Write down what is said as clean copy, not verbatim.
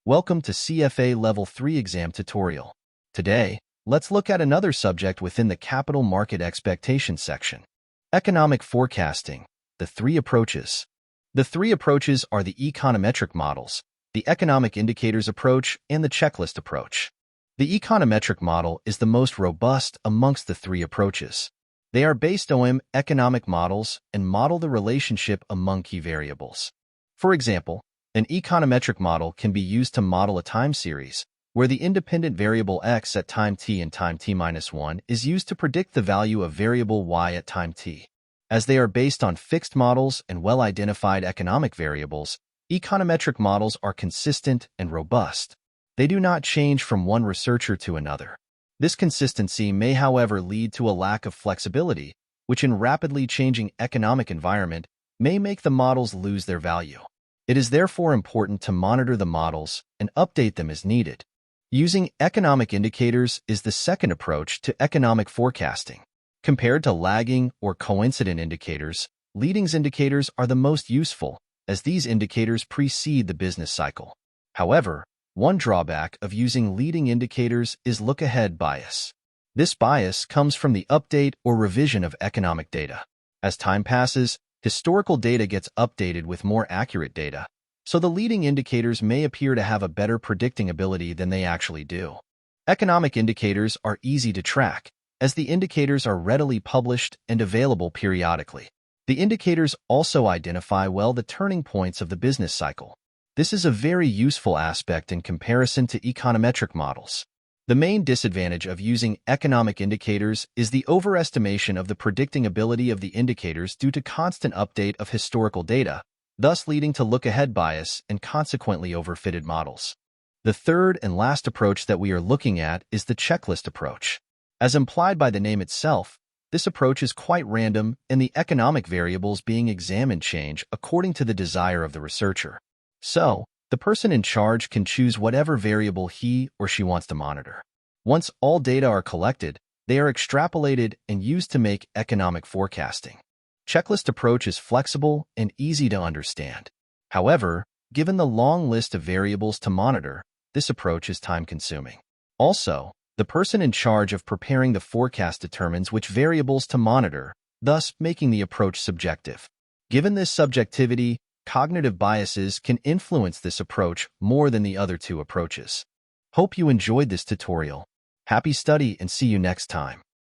Welcome to CFA Level 3 exam tutorial. Today, let's look at another subject within the capital market expectations section. Economic forecasting, the three approaches. The three approaches are the econometric models, the economic indicators approach, and the checklist approach. The econometric model is the most robust amongst the three approaches. They are based on economic models and model the relationship among key variables. For example, an econometric model can be used to model a time series, where the independent variable x at time t and time t-1 is used to predict the value of variable y at time t. As they are based on fixed models and well-identified economic variables, econometric models are consistent and robust. They do not change from one researcher to another. This consistency may, however, lead to a lack of flexibility, which in rapidly changing economic environment may make the models lose their value. It is therefore important to monitor the models and update them as needed. Using economic indicators is the second approach to economic forecasting. Compared to lagging or coincident indicators, leading indicators are the most useful, as these indicators precede the business cycle. However, one drawback of using leading indicators is look-ahead bias. This bias comes from the update or revision of economic data. As time passes, historical data gets updated with more accurate data, so the leading indicators may appear to have a better predicting ability than they actually do. Economic indicators are easy to track, as the indicators are readily published and available periodically. The indicators also identify well the turning points of the business cycle. This is a very useful aspect in comparison to econometric models. The main disadvantage of using economic indicators is the overestimation of the predicting ability of the indicators due to constant update of historical data, thus leading to look-ahead bias and consequently overfitted models. The third and last approach that we are looking at is the checklist approach. As implied by the name itself, this approach is quite random and the economic variables being examined change according to the desire of the researcher. So, the person in charge can choose whatever variable he or she wants to monitor. Once all data are collected, they are extrapolated and used to make economic forecasting. Checklist approach is flexible and easy to understand. However, given the long list of variables to monitor, this approach is time-consuming. Also, the person in charge of preparing the forecast determines which variables to monitor, thus making the approach subjective. Given this subjectivity, cognitive biases can influence this approach more than the other two approaches. Hope you enjoyed this tutorial. Happy study and see you next time.